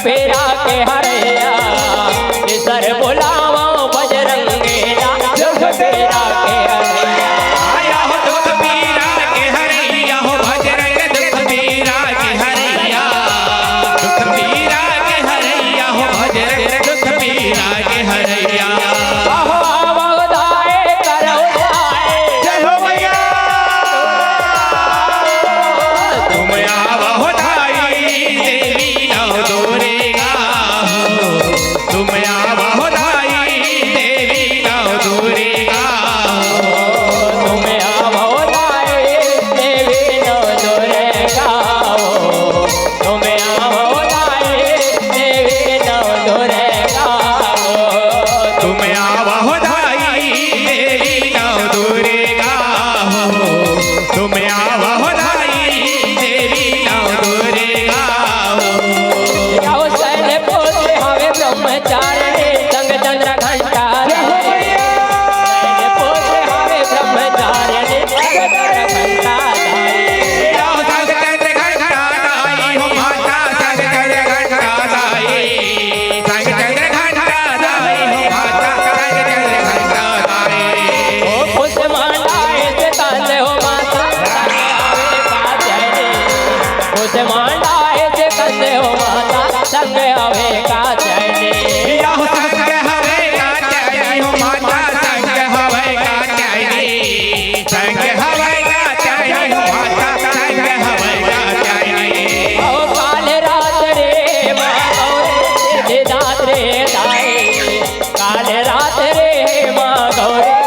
फेरा के हरैया सर बुलावा बजरंगेला दुख फेरा के हरैया आया हो दुख पीरा के हरैया हो बजरंग दुख पीरा के हरैया दुख पीरा के हरैया हो बजरंग दुख पीरा के हरैया आहो आवदाए करो जाए जय हो मैया तुम आवा हो धाई देवी नव दुर्गा तुम आवा हो धाई देवी नव दुर्गा तुम आवदाए देवी नव दुर्गा तुम आवदाए देवी नव दुर्गा तुम आवा हो धाई देवी नव दुर्गा तुम आवा हो धाई देवी नव दुर्गा जाओ सैन पोते हवे ब्रह्मचारिणी संग चंद्र घंटा सैन पोते हवे ब्रह्मचारिणी संग चंद्र घंटा संग चंद्र घंटा दाई हो माता संग चंद्र घंटा दाई संग चंद्र घंटा दाई हो माता संग चंद्र घंटा दाई ओ पुष्प मांडाए से कांदे हो माता संग आवे काचैनी पुष्प मांडाए से कांदे हो माता संग आवे काचैनी या हो संग हवे काचैनी हो माता संग हवे काचैनी संग हवे काचैनी हो माता संग हवे काचैनी ओ काल रात रे माँ गौरी दात रे दाई काल रात रे माँ गौरी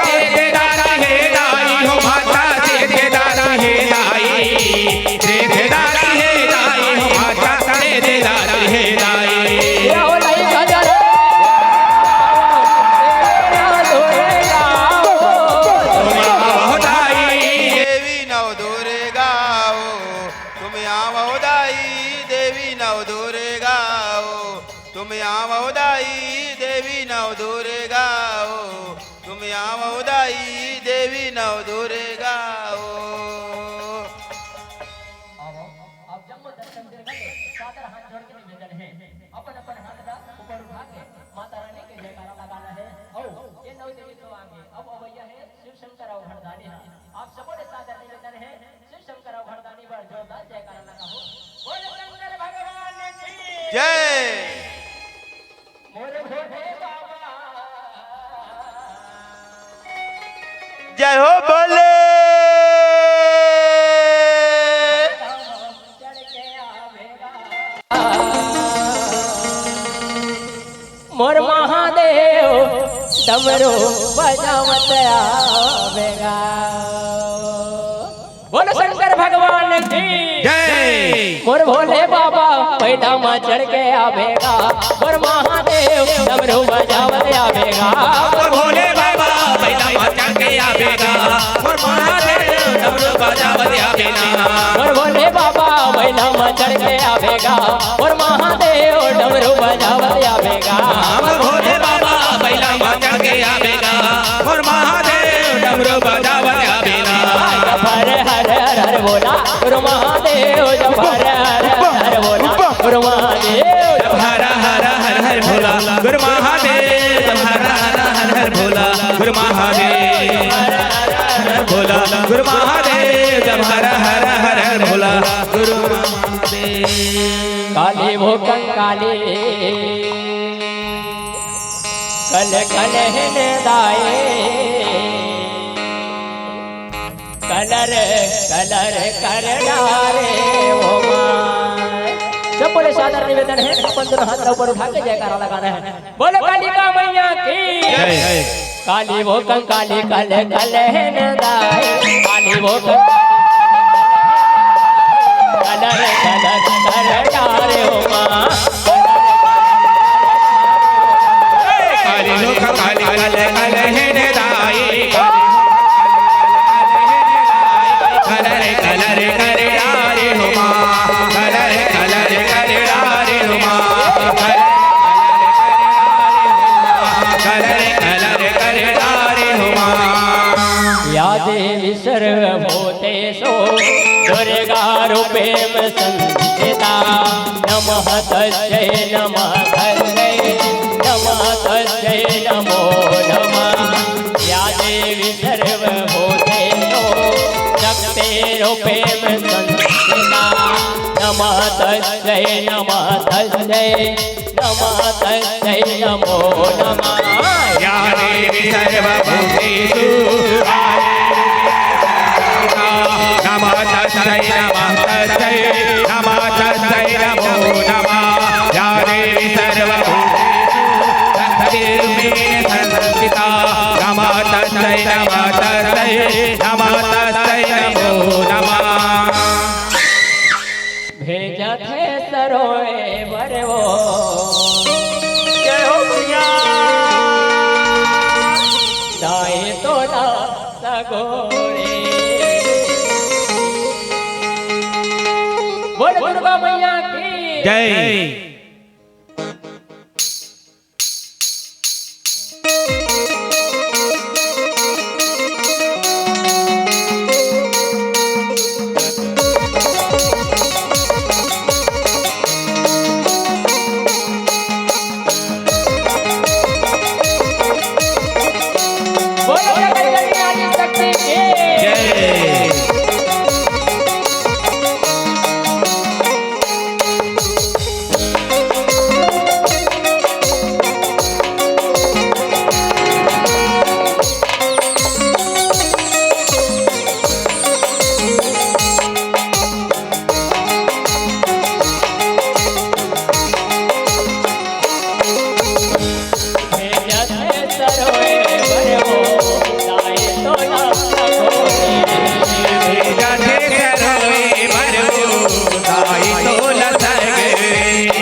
सेठेदार हे दाई हो माता सेठेदार हे दाई सेठेदार हे दाई हो माता सेठेदार हे दाई ओ लई गजर तुम आओ दाई देवी नव दुर्गा तुम आओ दाई देवी नव दुर्गा तुम आओ दाई देवी नव दुर्गा तुम आओ दाई देवी नव दुर्गा आप जम्मू दर्शन करके सादर हाथ जोड़ के निवेदन है अपन अपन हाथ का ऊपर उठा के माता रानी के जयकारा लगाना है औ ये नौ देवी तो आगे अब अवैया है शिव शंकर और भरदानी है आप सबों ने सादर निवेदन है शिव शंकर और भरदानी पर जोरदार जयकारा लगा हो बोले शंकर भगवान की जय मोरे भोले बाबा जय हो बोले चढ़ के आवेगा मोर महादेव डमरू बजावत आवेगा की जय मोर भोले बाबा पैदा में चढ़ के आवेगा मोर महादेव डमरू बजावत आवेगा और भोले बाबा पहला माचा के आवेगा और महादेव डमरू बजावत आवेगा मोर भोले बाबा पैदा में चढ़ के आवेगा मोर महादेव डमरू बजावत आवेगा और भोले बाबा पहला माचा के आवेगा और महादेव डमरू बजावत आवेगा जब हर हर हर हर बोला गुरु महादेव जब हर हर हर बोला गुरु महादेव जब हर हर हर हर भोला गुरु महादेव जब हर हर हर हर भोला गुरु महादेव हर भोला गुरु महादेव जब हर हर हर हर भोला गुरु महादेव काली वो कंकाली कल कल है दाए कलर कलर कर डारे वो माँ सब बोले सादर निवेदन है अपन दोनों हाथ ऊपर उठा के जयकारा लगाना है बोलो कालिका मैया की जय काली वो कंकाली कल कल है दाए काली वो कलर कलर कर डारे वो माँ काली लोक काली कल कल है दाई कलर कलर कर डारे हो माँ कलर कलर कर डारे हो माँ कलर कलर कर डारे हो माँ या देवी सर्वभूतेषु दुर्गा रूपेण संस्थिता नमः तस्यै नमः तस्यै नमः तस्यै नमो नमः या देवी सर्वभूतेषु शक्तिरूपेण संस्थिता नमः तस्यै नमः तस्यै नमः तस्यै नमो नमः या देवी सर्वभूतेषु नमः तस्यै नमः तस्यै नमः तस्यै नमो नमः या देवी सर्वभूतेषु शक्तिरूपेण संस्थिता नमः तस्यै नमः तस्यै नमः तस्यै नमो नमः भेजत है सरोए बरवो जय हो मैया दाए तो ना सगोरे बोल दुर्गा मैया की जय बोलो जगत आदि शक्ति की जय भेजत है सरोए बरवो दाए तो ना सगोरे जाते करोए बरवो दाई तोल सगे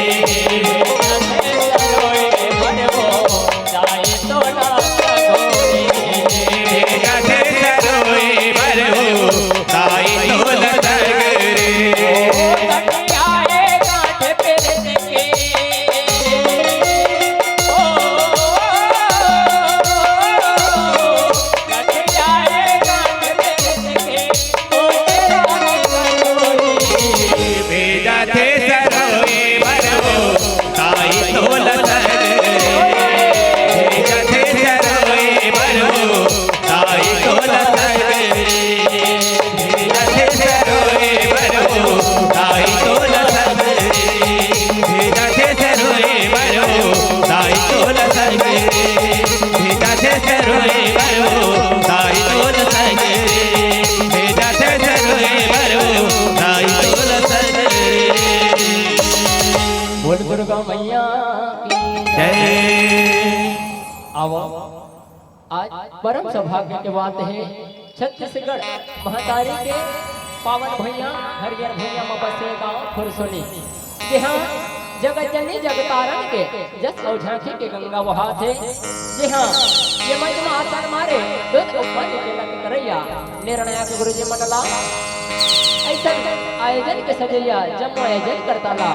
जाते करोए बरवो दाई तोल सगे जाते सरोए बरवो दाई तोल सगे जाते सरोए बरवो दाई तोल सगे जाते सरोए बरवो दाई तोल सगे जाते सरोए बरवो दाई तोल सगे जाते सरोए बरवो दाई तोल सगे जाते सरोए बरवो दाई तोल सगे बोल दुर्गा मैया की जय आओ आज परम सौभाग्य के बात है छत्तीसगढ़ महतारी के पावन भैया हरियर भैया में बसे गांव फुरसुनी। जी हाँ, जगत जननी जगतारण के जस और झांकी के गंगा वहा थे। जी हाँ, ये महिमा आसन मारे दूध उपन के लग करैया निर्णयक गुरु जी मनला ऐसा आयोजन के सजैया जम्मू आयोजन करता ला।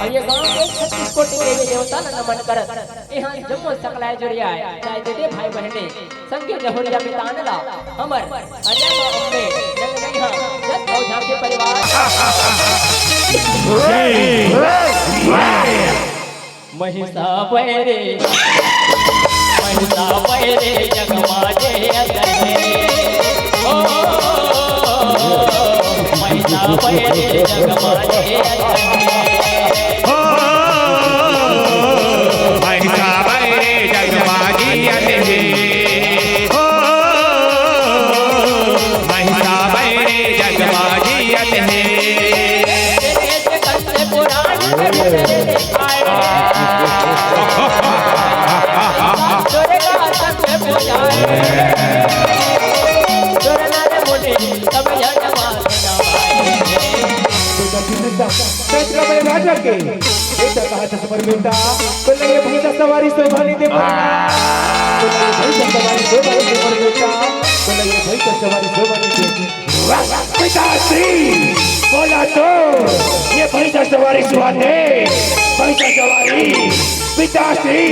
और ये गांव के 36 कोटि देवी देवता नमन करत यहाँ जम्मू सकलाय जुरिया चाहे दे भाई बहने संगे जहुरिया मितान ला हमर अजय मां अम्बे जगनैया जस और झांकी परिवार महिषा बैरे जगमाजे अतरे ओ महिषा बैरे जगमाजे हो महिषा बैरे जगमाजी अतरे हो महिषा बैरे जगमाजी अतरे राजा के बेटा कहा था समर बेटा तो लगे भैंसा सवारी शोभानी दे भैंसा सवारी शोभानी दे बेटा तो लगे भैंसा सवारी शोभानी दे पिताश्री बोला तो ये भैंसा सवारी सुहाने भैंसा सवारी पिताश्री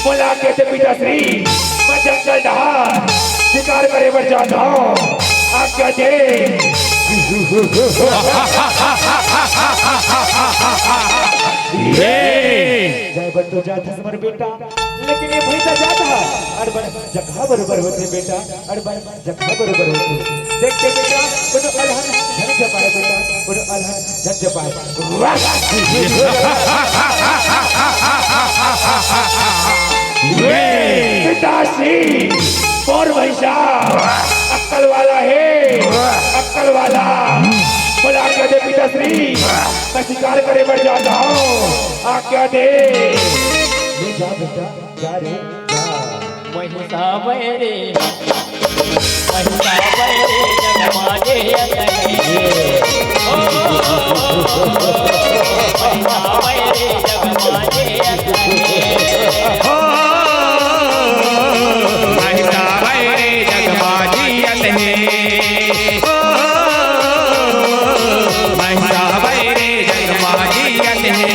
बोला के थे पिताश्री मैं जंगल ढाल शिकार करे बढ़ जाता हूँ आज्ञा दे जय बंधु जाता समर बेटा लेकिन ये भैंसा जाता अड़बड़ जगह बरोबर होते बेटा अड़बड़ जगह बरोबर होते देखते बेटा बोलो अलहन झन जपाए बेटा बोलो अलहन झन जपाए पिताश्री और भैंसा अक्कल वाला है अक्कल वाला बोला क्या दे पिताश्री मैं शिकार करे बढ़ जाता हूँ आज्ञा दे ले जा बेटा जा रे जा महिषा बैरे जगमाजे अतरे ओ महिषा बैरे जगमाजे अतरे हो महिषा बैरे जगमाजी अतरे हो महिषा बैरे जगमाजी अतरे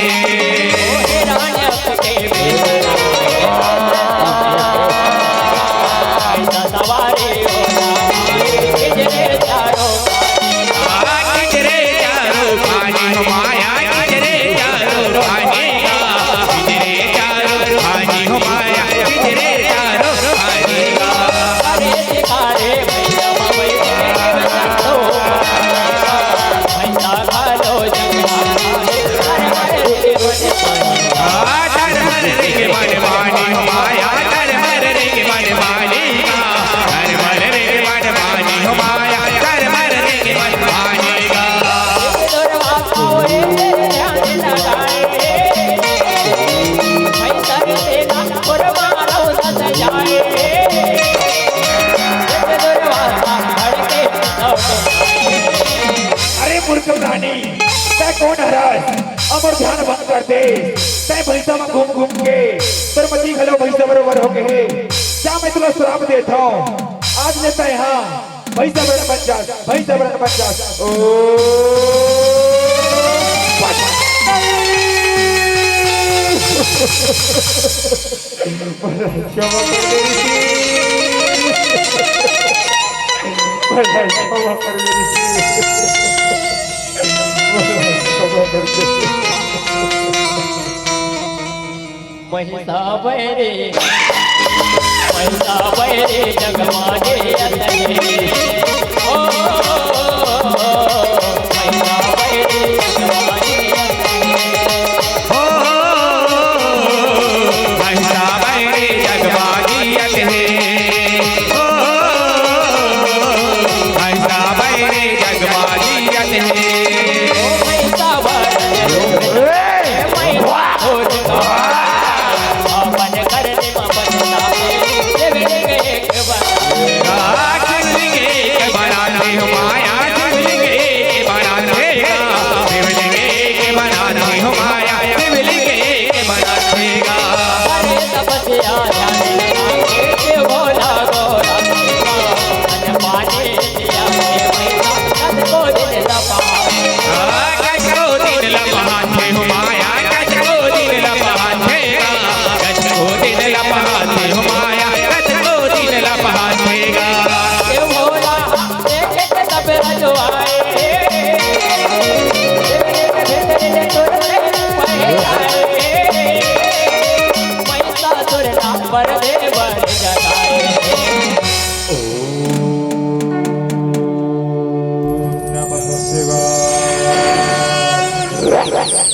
कौन हराज अमर ध्यान भंग कर दे तय भैंसा में घूम घूम के सरमती खलो भैंसा बरोबर हो गए क्या मैं तुला श्राप देता हूँ आज लेता है हाँ भैंसा बरन बन जा ओ महिषा बैरे जगमाजे अतरे ओ महिषा बैरे जगमाजे हो महिषा बैरे जगमाजी अतरे हो महिषा बैरे जगमाजी अतरे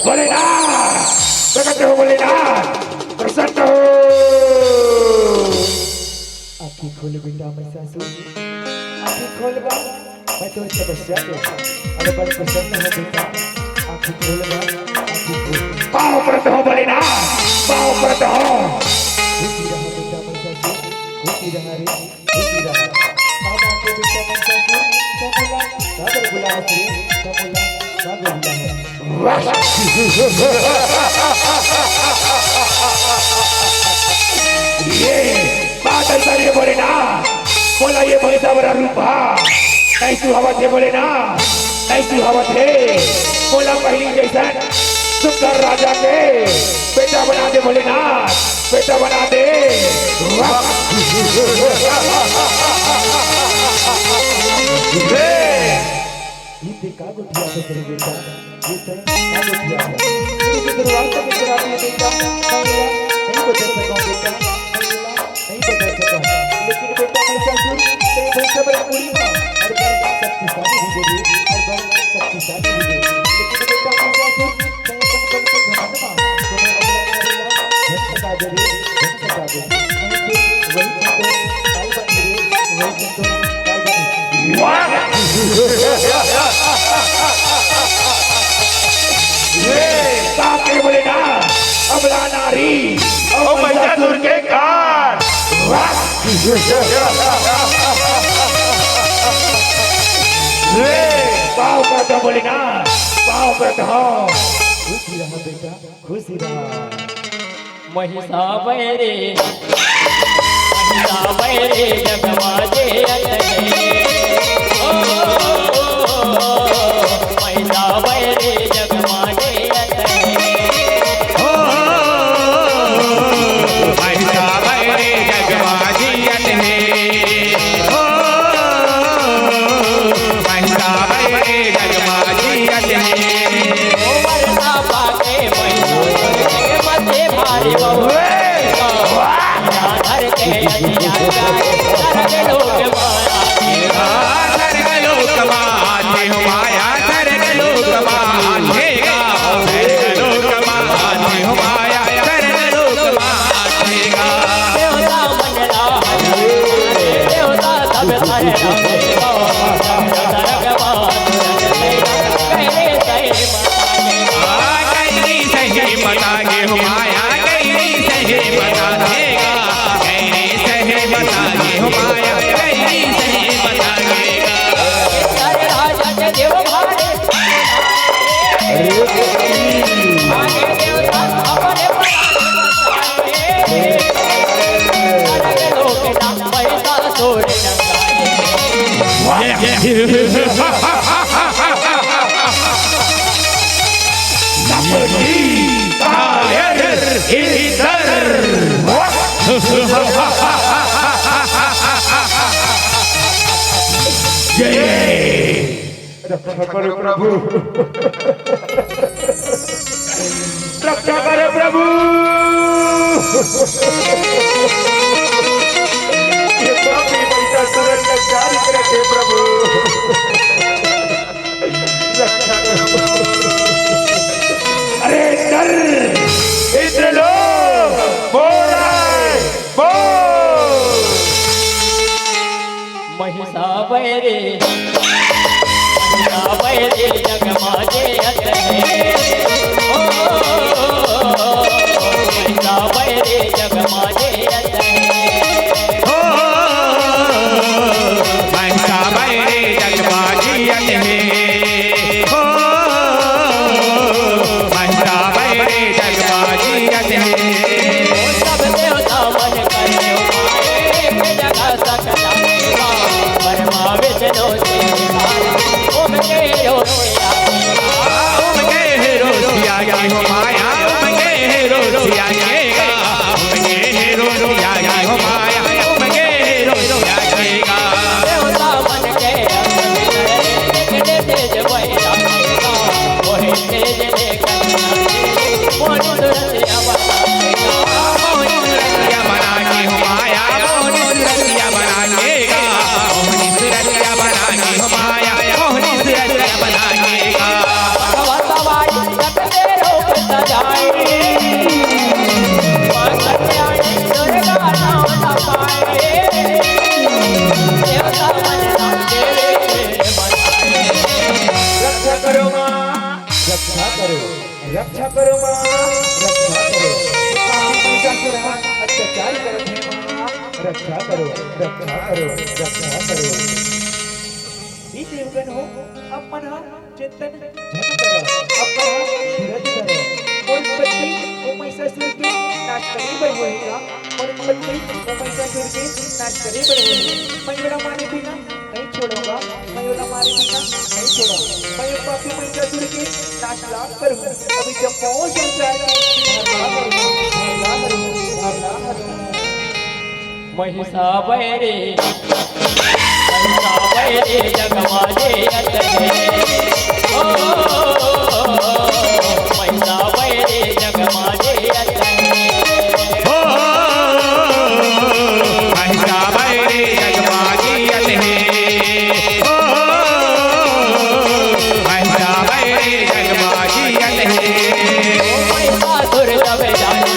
भोलेनाथ प्रकट हो भोलेनाथ प्रसन्न हो। आँखें खोल बेटा महिषासुर, आँखें खोल बा, मैं तो तपस्या के अरे बड़ प्रसन्न हो बेटा। आँखें खोल बा, आँखें खोल। पाँव परत हो भोलेनाथ, पाँव परत हो। खुशी रहा बेटा महिषासुर, खुशी रहा रे, खुशी रहा। बाबा के बेटा महिषासुर, समोला सागर बुला रे, समोला सागर बुला। ये बादल करे बोले ना, बोला ये भैंसा बड़ा रूप है, कैसी हवा थे बोले ना, कैसी हवा थे, बोला पहली जैसा सुंदर राजा के बेटा बना दे बोले ना, बेटा बना दे। ये देखा गुटिया तो तेरे बेटा, ये देखा गुटिया है, तेरे दरबार तक करा दिया बेटा, नहीं बदल सका बेटा, नहीं बदल सका, लेकिन बेटा महिषासुर तेरे भैंसा बड़ा पूरी था, हर बार शक्तिशाली हो गई, हर बार शक्तिशाली हो गई, लेकिन बेटा महिषासुर तेरे बन घमंड मां, तुम्हें अगला करेगा, धन सका दे, वही तो काल बन रे, वही तो काल बन। ये काके बोले ना, अबला नारी, ओ महिषासुर के कान। पाँव पर तो बोले ना, पाँव पर तो खुशी रहा बेटा, खुशी रहा। महिषावैरे जगमाजे अतने ओ महिषावैरे जगमाजे अतने ओ महिषावैरे जगमाजे अतने ओ महिषावैरे जगमाजे अतने ओ वरना पाके महिषासुर के मथे भारी बहु धर के अजिया जाए धर लोक माया धर्ग लोक माते हो माया, धर्ग लोक मातेगा, धर्ग लोक माते हो माया, धर्ग लोक मातेगा। देवता मंडला देवता सब धर गैरी सही बतागे हो माया, गैरी सही बता देगा, गैरी सही बतागे हो माया, गैरी सही बतागेगा। राजा देव भारे आगे देवता अपने लोग नाम पैसा छोड़ रक्षा करे प्रभु, रक्षा करे प्रभु। ये पापी महिषासुर का कार्य करते प्रभु, रक्षा करो। अरे डर इधर लो, बोल महिषावैरे जगमाजे अतने ओ महिषावैरे जगमाजे अतने हो महिषावैरे जगमाजे अतने हो महिषावैरे जगमाजे अतने सब देवता मन करे एक जगह सकला परमा विष्णु ओम के रोसिया की हो माया, ओम के रोसिया केगा, ओम के रोसिया की हो माया, ओम के रोसिया केगा। देवता मन के रक्षा करो माँ, रक्षा करो। काफी महिषासुर अत्याचार करत है माँ, रक्षा करो, रक्षा करो, रक्षा करो। हे देवगण हो, अब मन चिंतन झट करो, अब मन धीरज करो। और उत्पत्ति वो महिषासुर के नाश करे बर होएगा, और उत्पत्ति वो महिषासुर के नाश करे बर होएगा। मैं वाला मारे बिना नहीं छोड़ूंगा, मैं वाला मारे बिना नहीं छोड़ूंगा। मैं पापी महिषासुर के नाश लाभ करूँ। अभी जब पहुंच संसार में महिषा बैरे जगमाजे अतने ओ महिषा बैरे जगमाजे अतने हो महिषा बैरे जगमाजे अतने हो महिषा बैरे जगमाजे अतने महिषासुर जब जाने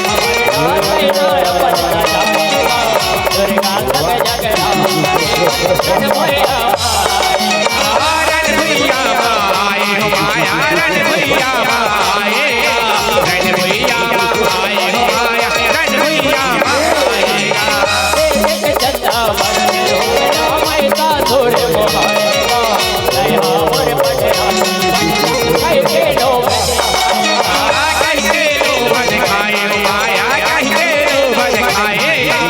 दुर्गा तब जगरा रण भैया रण भैया आए हो माया रण भैया आए रण भैया आए हो माया रण भैया आएगा चंदा बने हो महिषासुर मोहाएगा दया और पटरा कैसे लो कैसे लो बन खाए हो माया कैसे लो बन खाएगा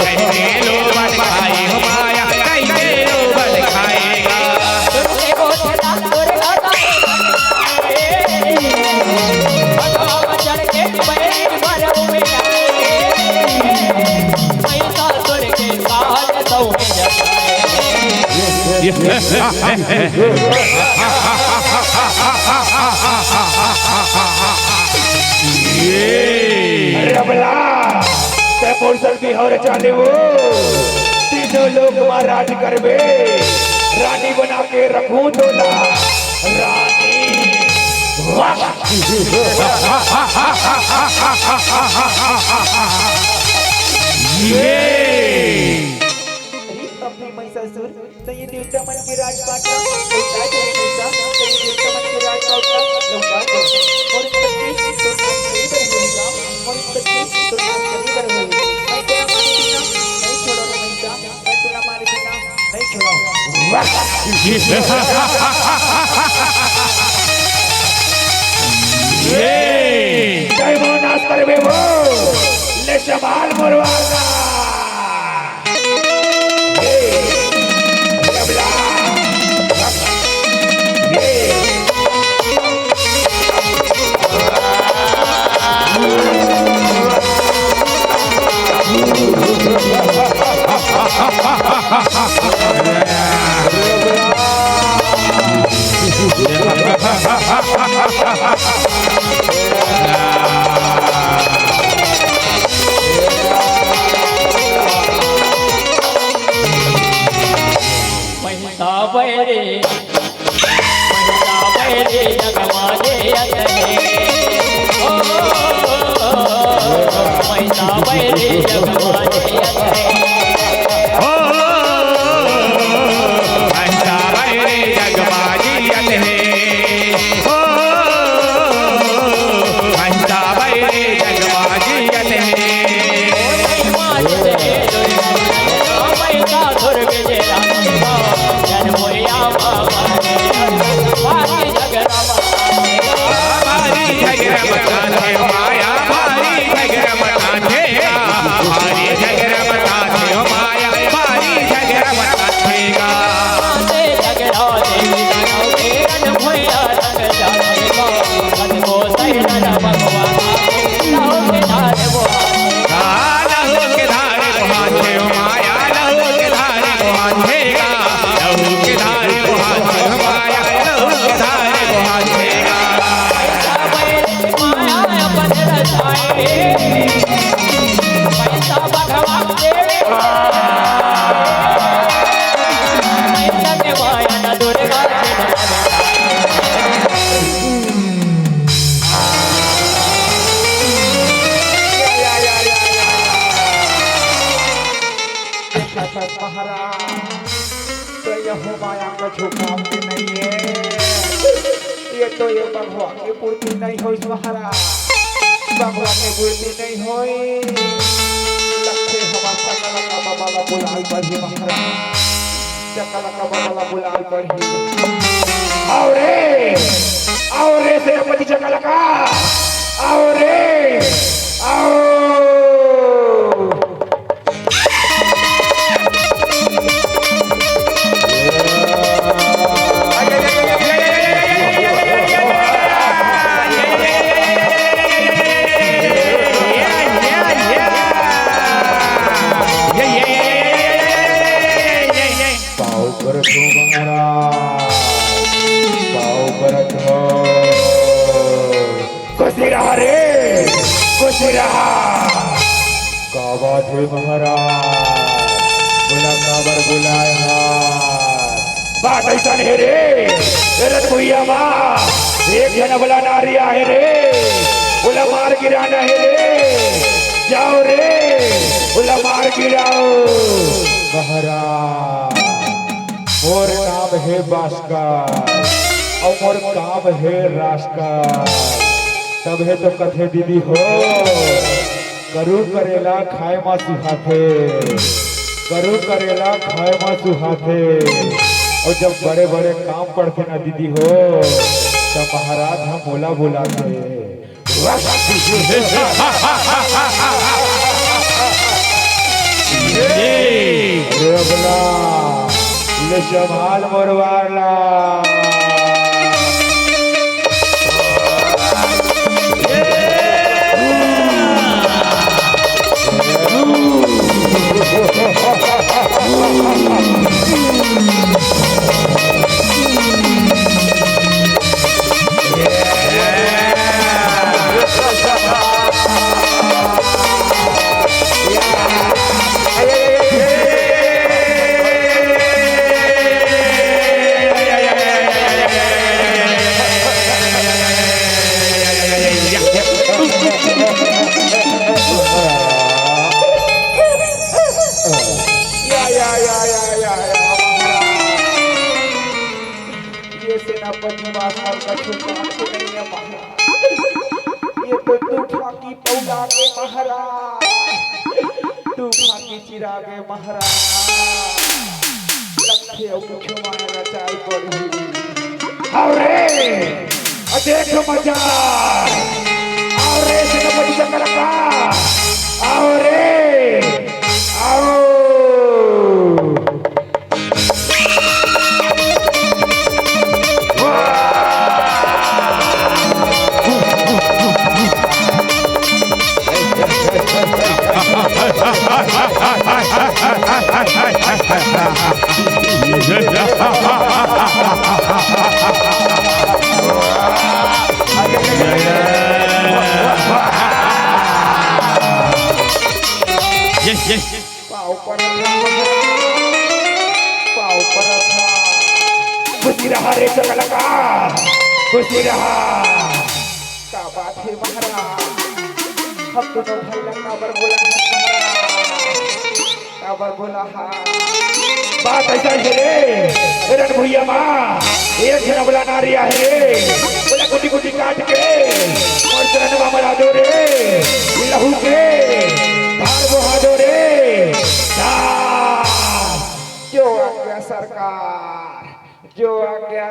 कैसे लो बन खाए हो माया कैसे लो बन खाएगा तुमसे को चला दुर्गा भगवान चढ़ के पैर भरो में जाए महिषासुर के काज सौ में रबला ते पुरसल बिहार चाले वो तीनों लोग महाराज करबे रानी बना के रखूं तोला रानी अपनी महिषासुर तो ये देवता मन के राजपाट का लौटा दे महिषा तो ये देवता मन के राजपाट का लौटा दे और उत्पत्ति तो नाश करी बर होएगा और उत्पत्ति तो नाश करी बर होएगा मैं तेरा मारे बिना नहीं छोड़ो रे महिषा मैं तेरा मारे बिना नहीं छोड़ो जय वो नाश करबे वो ले शबाल मरवाना महिषा बैरे जगमाजे अतने ओ महिषा बैरे जगमाजे अतने हो महिषा बैरे जगमाजे अतने हो महिषा बैरे जगमाजे अतने महिषासुर विजय जन भैया भारी झगड़ा भारी झगड़ा मचाते हो माया भारी झगड़ा मचाते भारी झगड़ा मचाते हो माया भारी झगड़ा मचातेगा झगड़ा देवी रन भैया रंग जानेगा मन को सही भगवान के धारे वो लहू के धारे बहाते हो माया लहू के धारे बहातेगा लहू के धारे बहाते हो माया लहू के धारे बहातेगा माया अपन ये तो ये भगवान की पूर्ति नहीं होई महाराज भगवान की पूर्ति नहीं होई लक्ष्य हमारा सकल का बाबा बुलाल बढ़ी महाराज सकल का बाबा बुलाल बढ़ी आओ रे सेनापति सकल का आओ रे आओ महाराज बोला काबर बुलाया बात ऐसा नहीं रे रत भैया माँ एक जन बोला नारिया है रे बोला मार गिराना है रे जाओ रे बोला मार गिराओ महाराज मोर नाम है भास्कर और मोर काम है रास्कर तब है तो कथे दीदी हो करू करेला खाए मा सुहाथे करू करेला खाए मा सुहाथे और जब बड़े बड़े काम पड़ते ना दीदी हो तब महाराज हम बोला बुलाते ले संभाल मोरवाला सेनापति महाराज का छोटा नहीं है महाराज ये तो तूफा की पौला के महाराज तूफा की चिरा के महाराज लक्ष्य कुछ मारा चाल पड़ी अरे देख मजा अरे सेनापति शंकर का अरे आओ खुशी रहा रे सकल का खुशी रहा क्या बात है महाराज हम दोनों भाई काबर बोला काबर बोला बात ऐसा है रे रन भैया माँ एक जन बोला नारिया है रे बोला कुटी कुटी काट के और चरण मरा दो रे लहू के धार बहा दो रे जो आज्ञा सरकार जो आज्ञा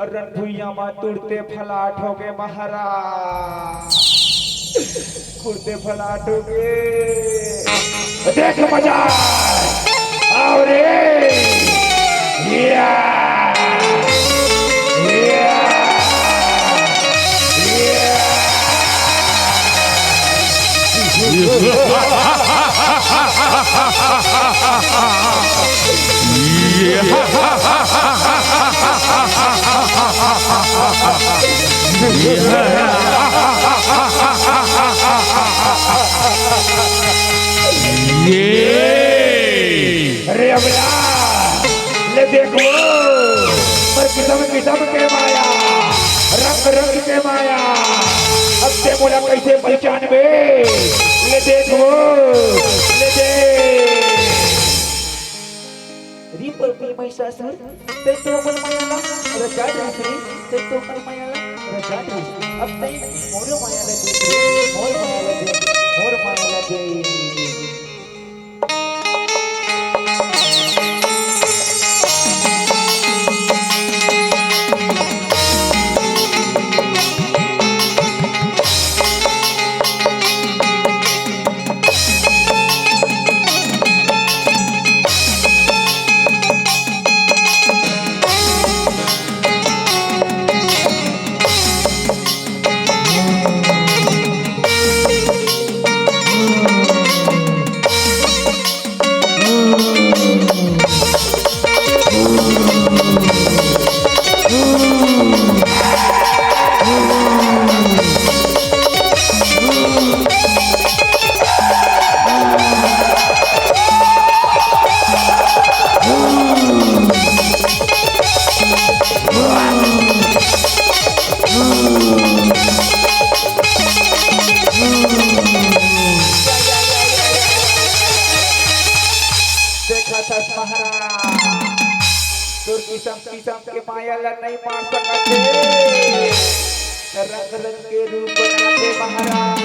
रणभुइया में तुड़ते फलाट हो गए महाराज कुड़ते फलाट हो गए देख मजा आओ रे या अरे अबला ले देखो पर किसम के माया रंग के माया अब ते बोला कैसे पहचान बे ले देखो ले दे Reaper महिषासुर ते तो मन मायाला रजा रे ते तो मन मायाला रजा रे अब ते मोर मायाला दे मोर मायाला दे किसम के मायाला नहीं मार सकते रंग के रूप बनाते महाराज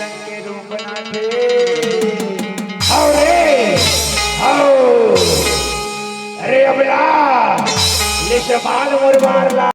रंग के रूप बनाते आओ रे आओ अरे अबला ले शमाल मोर मार ला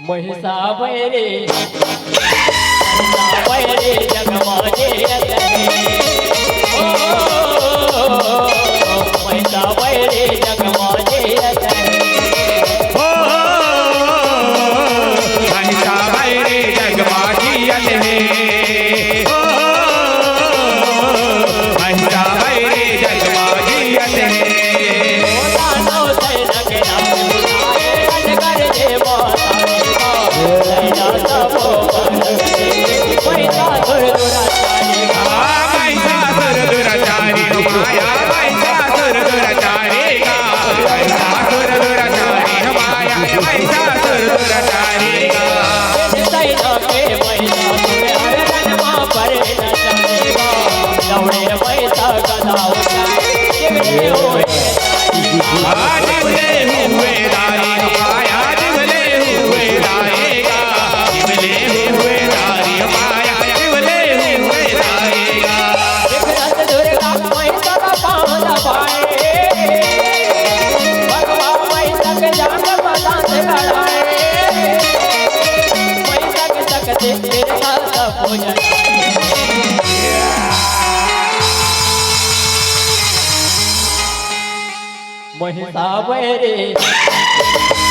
महिषा बैरे जगमाजे महिषा बैरे जगमाजे महिषा बैरे जगमाजियत है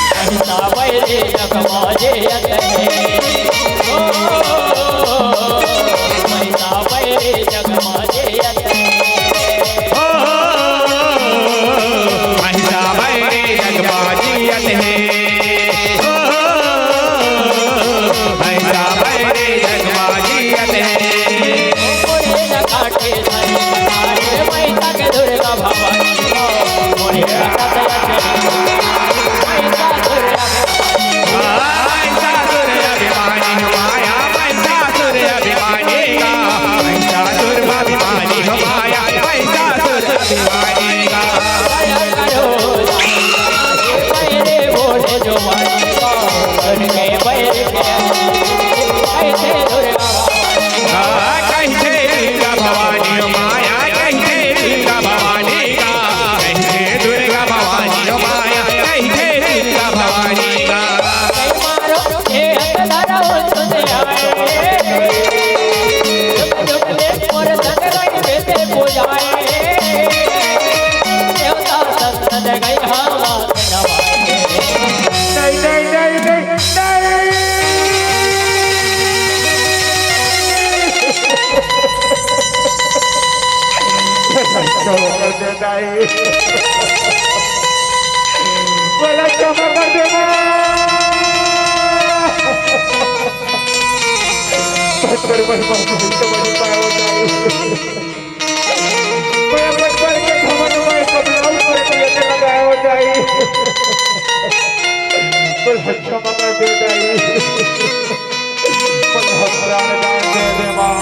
महिषा बैरे जगमाजियत है महिषा बैरे जगमाजे महिषा बैरे जगमाजे महिषा बैरे जगमाजियत है मेरा क्षमा कर दे माँ। बचपन में तुम्हारी पाया मैं बचपन के घमंड में कबलाऊ करके लेके लगाया हो जाए। क्षमा कर दे जाए। प्राण दान दे दे माँ।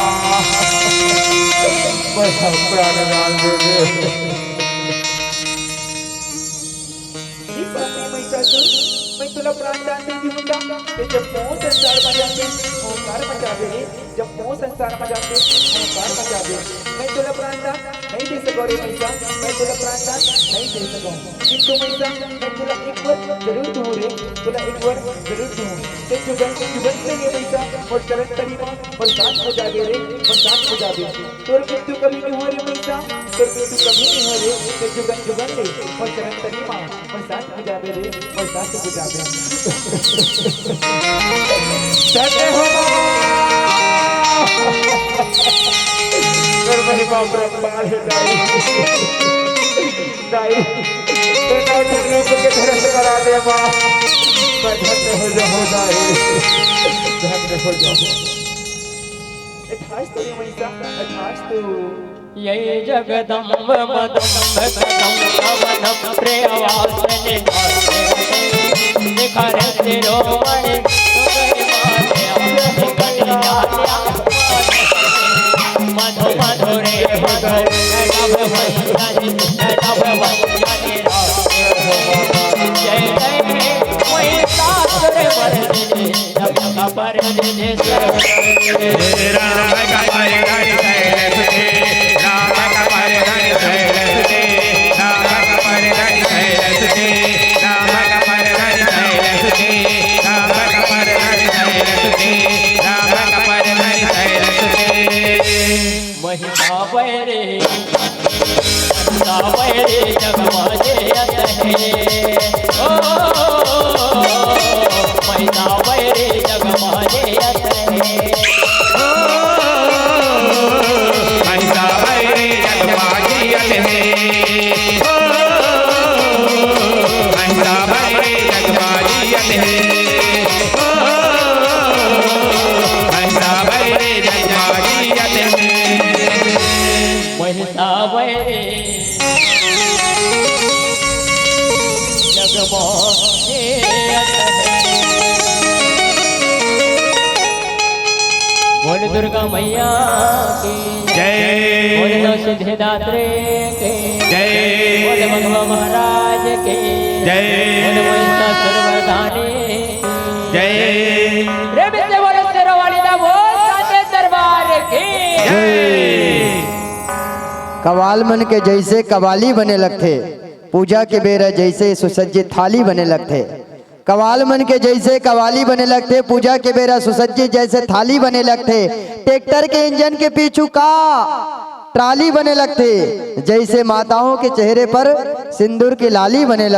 प्राण दान दे दे। मैं तुला प्राणदान देती हूँ जब मोह संसार में जाते ओंकार मचा दे जब मोह संसार में जाते ओंकार मचा दे मैं तुला प्राणदान नहीं दे सको रे मैसा मैं तुला प्राणदान नहीं दे सकूं किंतु मैसा मैं तुला एक बार जरूर दूं रे तुला एक बार जरूर दूं ते जुगन से ये मैसा और चरण तरीमा और साथ हो जागे रे और साथ हो जागे तोर मृत्यु कभी नहीं हो रे मैसा तोर मृत्यु कभी नहीं हो रे ते जुगन ले और चरण तरीमा और साथ हो जागे रे और साथ हो जागे सत्य हो कर महिमा ब्रह्मांड है दाई तो ना चलो के धर्म करा दे माँ मैं धन्य हो जाओ दाई धन्य हो जाओ अठाश तो ये मैसा अठाश तो ये जगदम्ब मदम्ब कदम्ब प्रियवासने निखरे शिरोमणि मधु मधुरे मधुर जय जय महिषासुर मर्दिनी जगत परदिनी महिषा बैरे जगमाजे ओ महिषा बैरे जगमाजे महिषा बैरे जगमाजे बोल दुर्गा मैया की जय बोल सिद्धिदात्री के जय बोल भगवा महाराज के जय बोल महिषासुर मर्दानी जय रे बिस्से बोल शेरवाली दा बोल साचे दरबार की कवाल मन के जैसे कवाली बने लगते पूजा के बेरा जैसे सुसज्जित थाली बने लगते कवाल मन के जैसे कवाली बने लगते पूजा के बेरा सुसज्जित जैसे थाली बने लगते ट्रैक्टर के इंजन के पीछू का ट्राली बने लगते जैसे माताओं के चेहरे पर सिंदूर की लाली बने लगते।